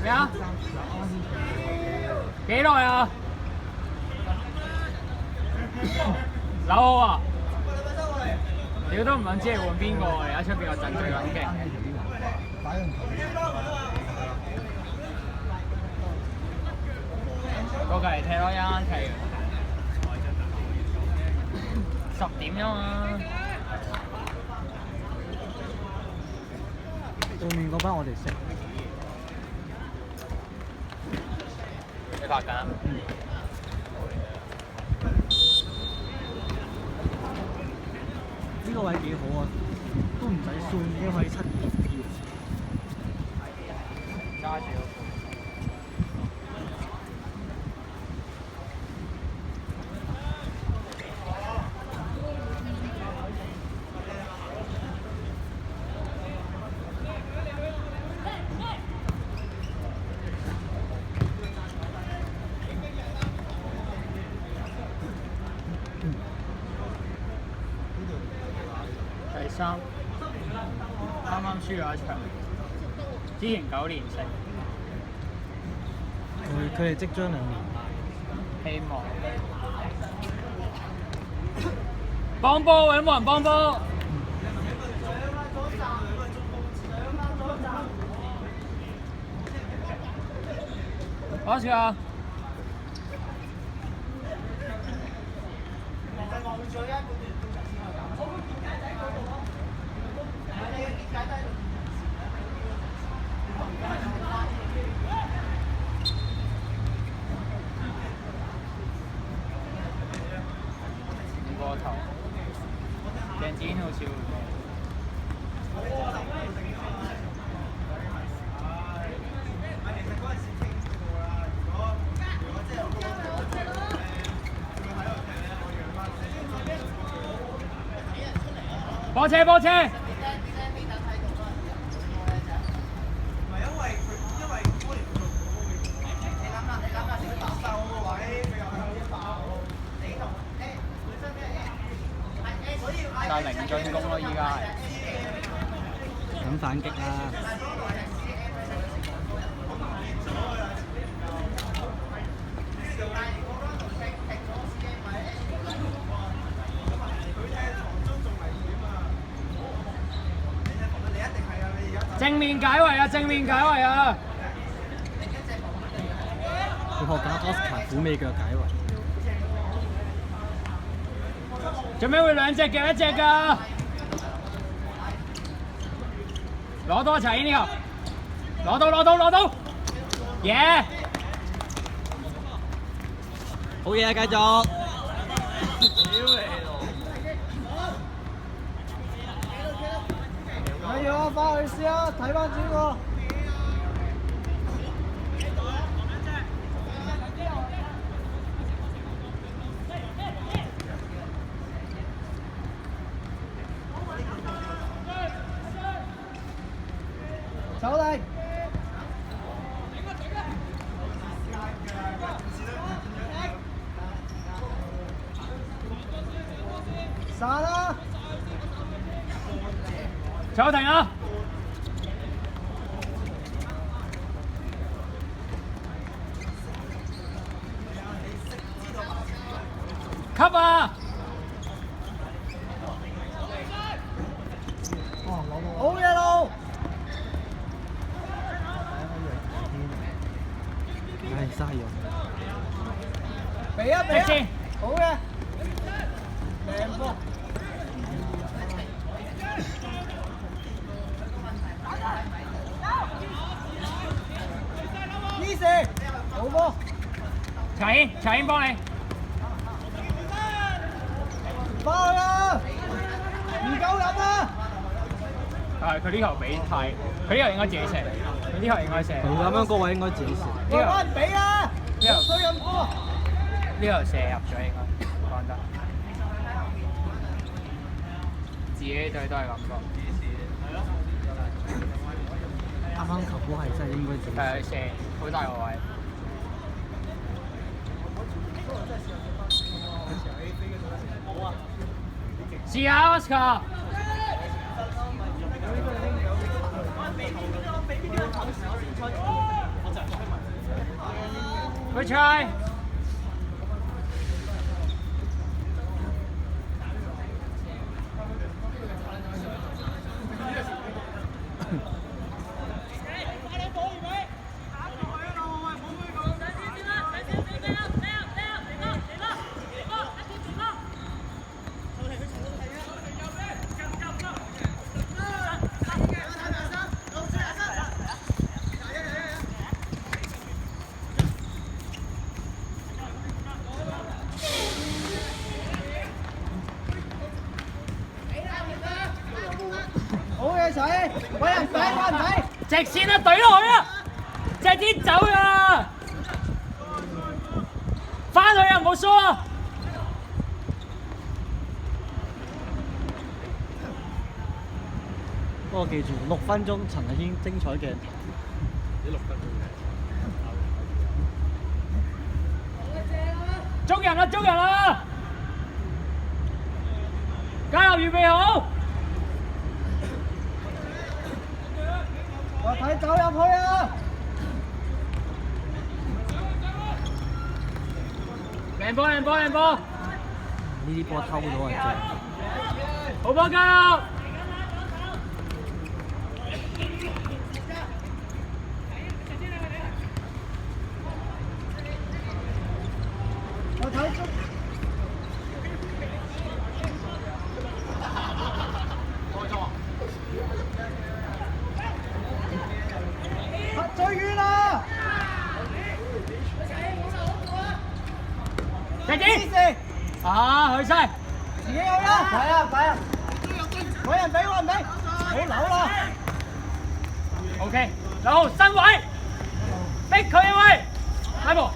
咩啊？幾耐啊？扭好啊！屌都唔撚知你換邊個啊！而家出邊個陣最撚勁嘅。過嚟踢咯，一啱踢。10點啫嘛。對面嗰班我哋識。你拍緊？呢個位幾好啊，都唔使算，已經可以7點票。揸住嗰個。第3，啱啱輸咗一場，之前9連勝，佢哋即將2連敗。希望幫波，有冇人幫波？攞住啊！個頭，鄭子堅好笑。波車波車！但係零進攻咯，依家係。咁反擊啦！正面解圍啊！正面解圍啊！佢學緊 Oscar 虎尾腳解圍。做咩會2隻夾1隻㗎？攞多齊呢個，攞到，耶！好嘢啊，繼續！睇住啊，翻去試啊，睇翻轉個。走嚟！散啦！走停啊！吸啊！好嘢路！唉，嘥咗。俾啊！好嘅，靚波。好波！查軒幫你。翻去啦！唔夠人啊！係佢呢球俾太，佢呢球應該自己射，佢呢球應該射。佢咁樣個位應該自己射。呢球唔俾啊！呢球水咁波。呢球射入咗應該，講得。自己隊都係咁講。啱啱球波係真係應該自己。係射好大個位。試下 Oscar。佢菜。好嘢仔，揾人抵揾人抵。直線啊，懟落去啊！隻天走啊！翻去啊，唔好輸啊！不過記住6分鐘陳藝軒精彩鏡頭。呢6分鐘捉人啦！捉人啦！加油，預備好！我睇走入去啊！靚波靚波靚波！呢啲波偷到係正。好波加油！我睇足。最遠啦！隻天啊，去晒！自己去啦！快啊快啊！揾人俾揾人俾，好扭啦！ OK，然後身位，逼佢啊喂，拉波。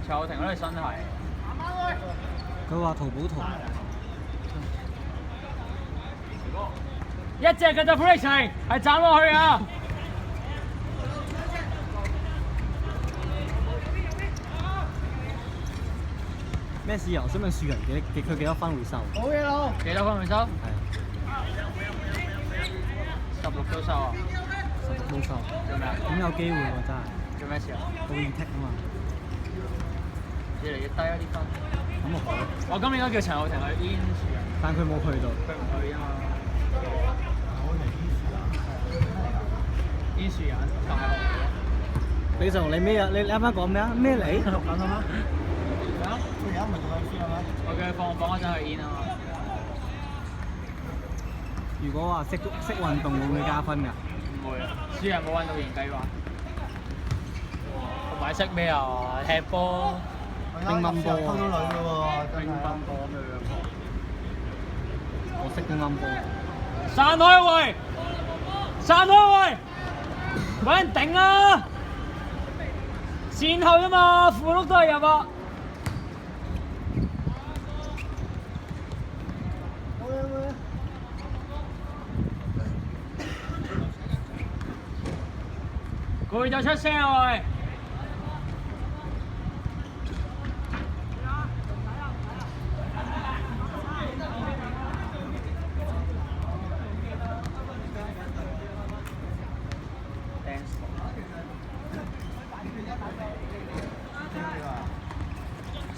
球停咗你身係。佢話淘寶圖。一隻嘅就 free 齊，係斬落去啊！咩事啊？我想問樹人佢幾多分會收？好嘢佬！幾多分會收？係16都收啊！ 16都收。做咩啊？咁有機會喎真係。做咩事啊？好易剔啊嘛。越嚟越低啊啲分。咁我好。我今年應該叫陳浩霆去 in 樹人，但佢冇去到。佢唔去啊嘛。in 樹人大學嘅。李成龍你咩啊？你啱啱講咩啊？咩嚟？錄緊啊嘛？咩啊？佢而家唔係仲喺書係咪？我叫佢放榜嗰陣去 in 啊嘛。如果話識運動會唔會加分㗎？唔會啊，樹人冇運動員計劃。同埋識咩啊？踢波。乒乓波溝到女嘅喎，乒乓波咁樣。我識乒乓波。散開位，散開位，揾人頂啊！線後啫嘛，副碌都係入啊！好嘢好嘢！佢就出聲啊喂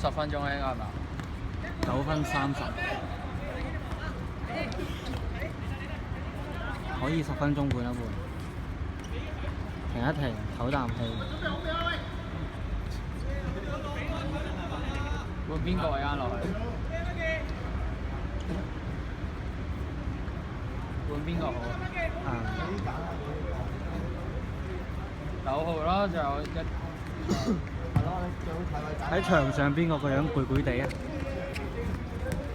！10分鐘啊，應該係咪9分30，可以10分鐘換一換，停一停，唞啖氣。換邊個啊？落去？換邊個好啊？9號啦，就一。喺場上邊個樣攰攰地啊？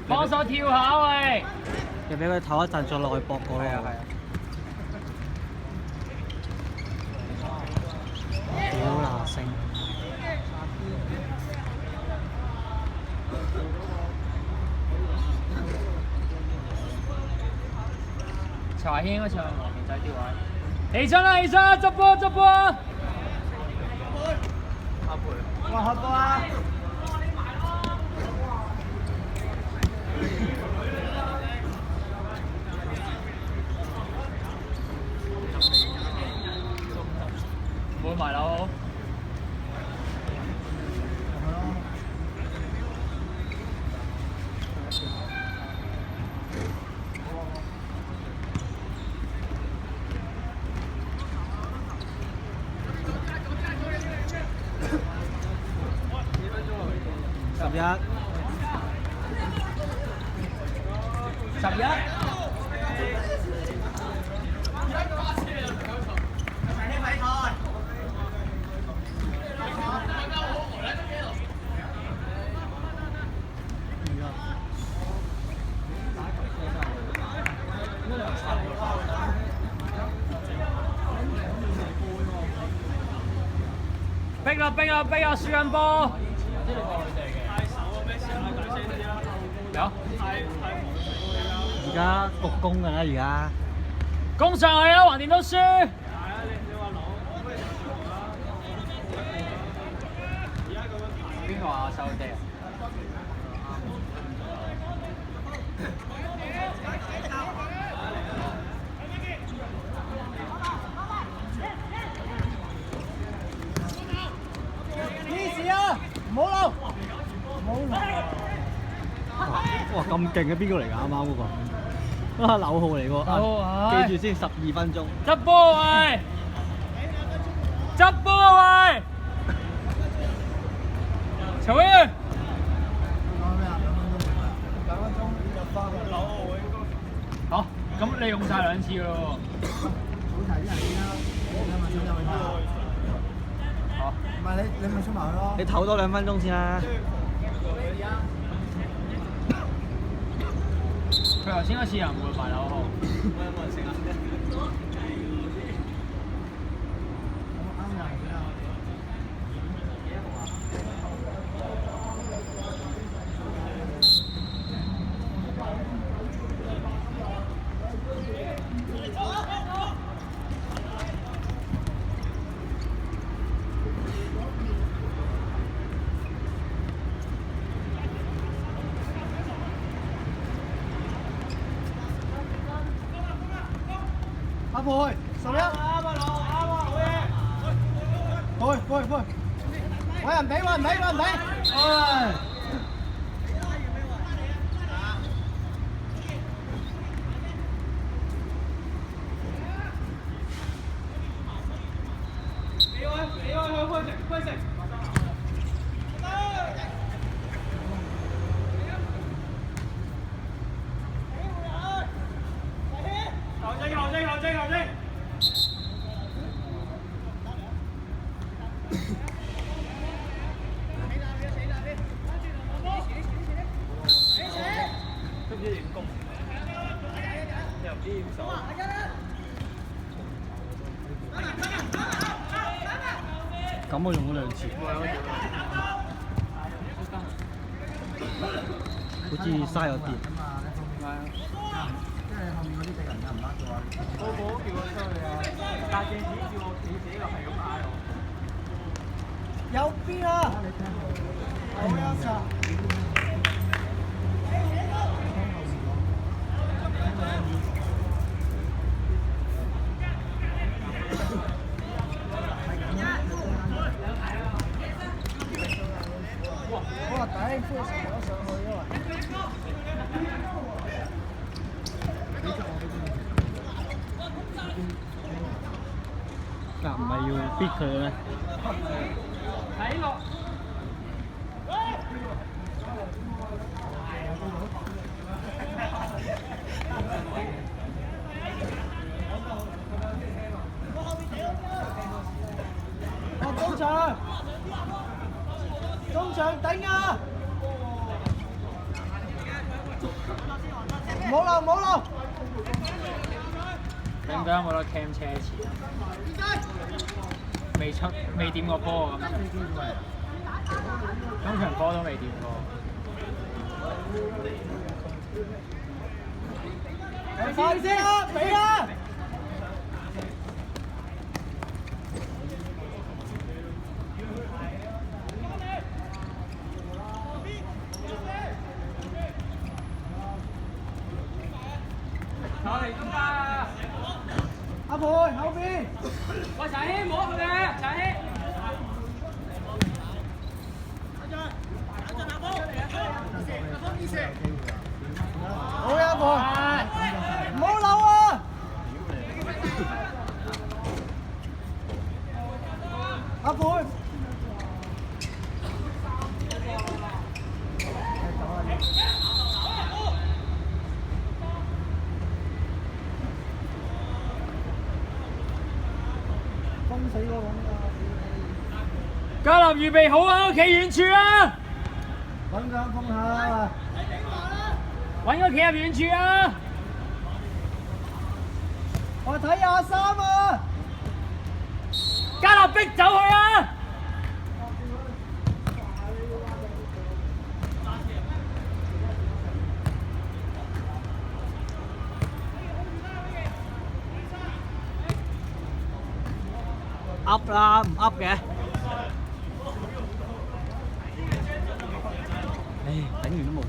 幫手跳下喂！又俾佢唞一陣，再落去搏過咯。係啊係啊。屌嗱聲！陳華軒應該唱黃面仔調位。起身啦，起身啦，執波執波啊！哇，合波啊！唔會埋樓。逼啊！輸緊波。有。而家局攻㗎啦，而家。攻上去啊！橫掂都輸。邊個話收地啊？唔好漏，哇！咁勁嘅邊個嚟㗎？啱啱嗰個啊，劉浩嚟喎。記住先，12分鐘。執波喂！執波喂！曹英。好，咁你用晒2次㗎咯唔係你咪出埋去咯。你唞多2分鐘先啦。佢頭先嗰次又唔會埋樓號。阿培，11，啱啊攞，啱啊好嘢，配，揾人俾，唉。咁我用咗2次，好似嘥咗啲。即係後面嗰啲敵人又唔啱做啊！寶寶叫我出去啊！大隻子叫我企死就係咁嗌我。右邊啊！好優秀。哇！頂，灰塵攞上去啊！嗱，唔係要逼佢咩？睇落。中場頂啊！唔好漏！點解冇得 cam 車錢？未掂過波咁，今場波都未掂過。快啲啦，俾啦！我嚟中間啊！阿培後邊，喂，陳希摸佢嘅，陳希。好呀，阿培，唔好漏啊！阿培。封死個咁嘉林預備好啊！企遠處啊！揾個封下。揾個企入遠處啊！我睇23啊！嘉立逼走佢啊！噏啦，唔噏嘅。唉，頂完都冇用。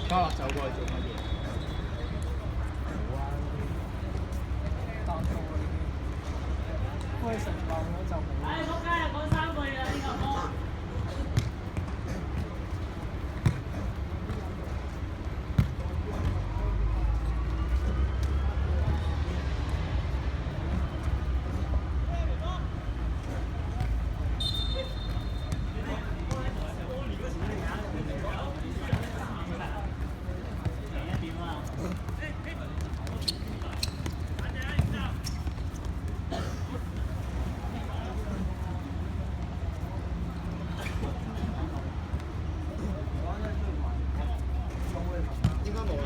嘉樂走過去做乜嘢？開成流咗就冇。唉，仆街啊！講3個嘢啦，呢個波。應該冇啦。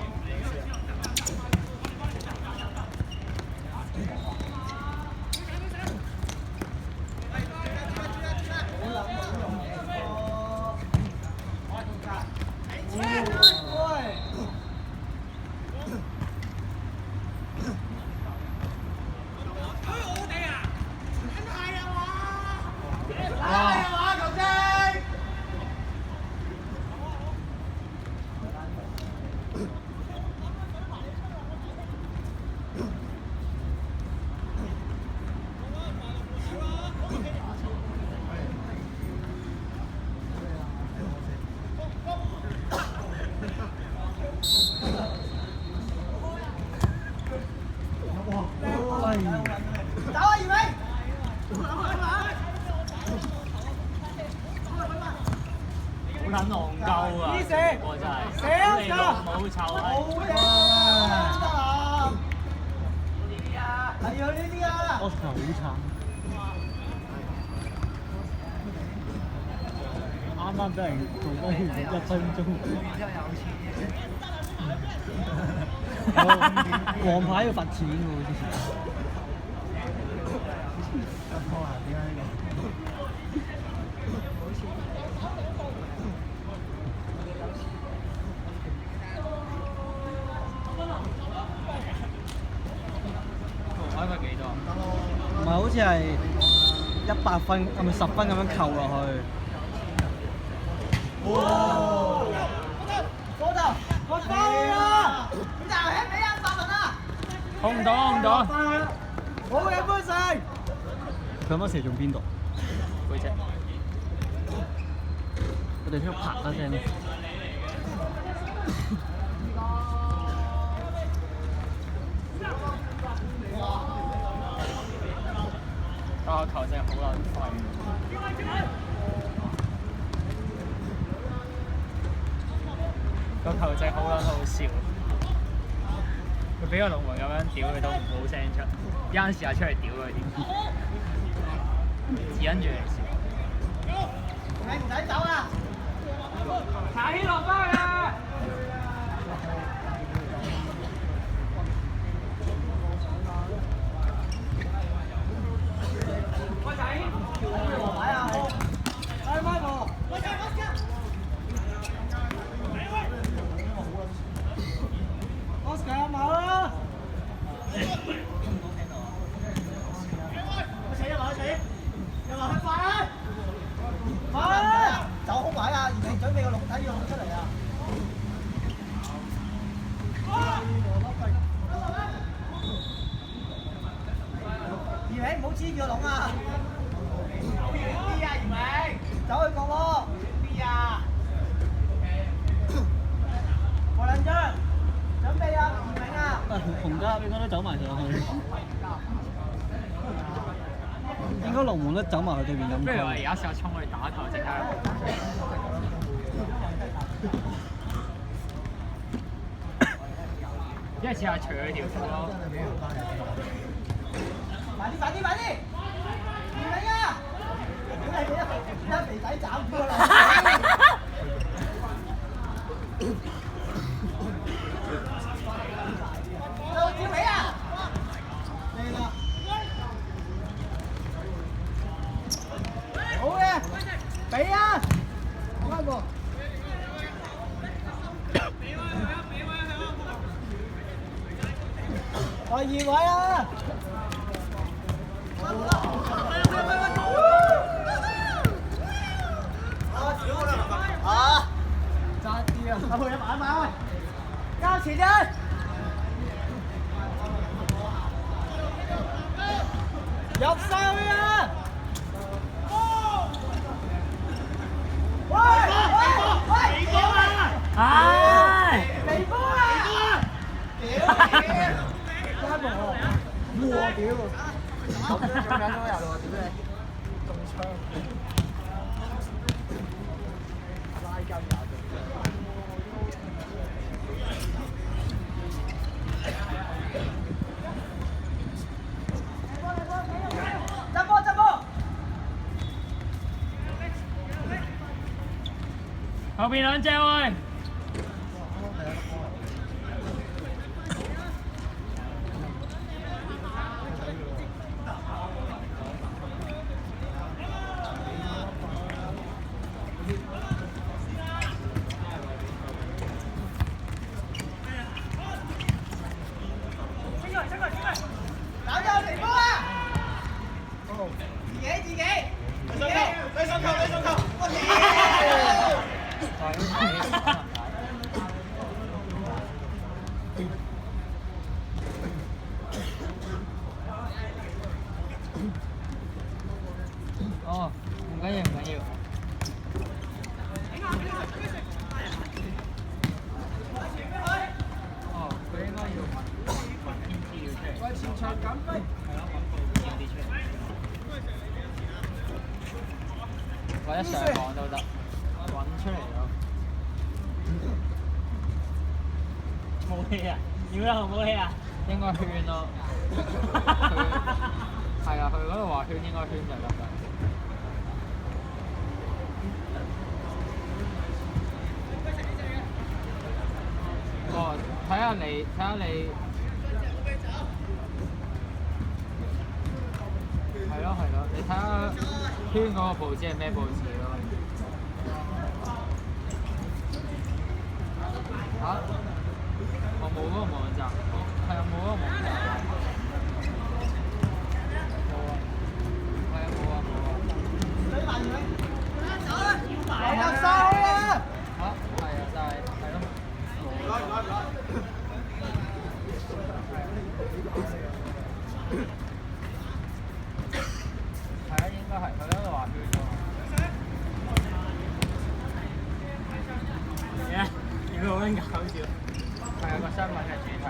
走啊，二尾！好撚戇鳩啊！我真係，你老母臭閪！好呀！係啊，呢啲啊！我頭好慘。啱啱俾人做咗1分鐘。黃牌要罰錢喎，之前。開佢幾多？唔係好似係100分，係咪10分咁樣扣落去？嗰度，我翻去啦！咁就起俾阿發文啦！控唔到，控唔到。好嘅，杯成。佢嗰時仲邊度？背脊。我哋聽到啪一聲。個球真係好撚廢。個球仔好撚好笑，佢俾個龍門咁樣屌佢都冇聲出，有陣時又出嚟屌佢添，指跟住嚟笑。你唔使走啊！查起落翻去啊！黐住個籠啊！啲啊，袁明，走去角落。啲啊！何亮章，準備啊，袁明啊！洪家應該都走埋上去，應該龍門都走埋去對面咁。不如我而家試下衝去打球，即刻。一係試下除佢條褲咯。快啲！袁明啊！你俾一肥仔斬咗啦！到趙美啊！嚟啦！好嘅，俾啊！開個。第二位啊！啊！爭啲啊！阿培一買，交錢啫！入晒去啊！喂！唉！肥波啊！屌！哇！屌！咁樣仲緊咗人喎，屌你！中槍！拉筋也中。執波！後邊兩隻喂！打咗肥波啊！自己！你上球！我哦，唔緊要。哦，佢應該要揾編資料出嚟。喂，前場緊逼！係咯，揾部資料出嚟。或者上網都得，揾出嚟咯。冇氣啊！點解冇氣啊？應該圈咯。係啊，佢嗰度話圈應該圈就得㗎。哦，睇下你，係咯，你睇下圈嗰個報紙係咩報紙咯？嚇？我冇嗰個網站，係啊，冇嗰個網站。入晒去啊！嚇？係啊，就係咯。係啊，應該係佢喺度話圈喎。佢好撚搞笑。係啊，個新聞嘅主題。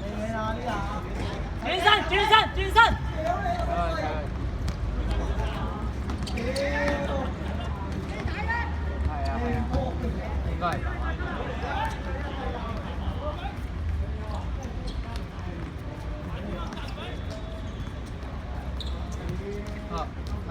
你啊呢啊！轉身！睇佢。係啊，應該係咁。哦，係。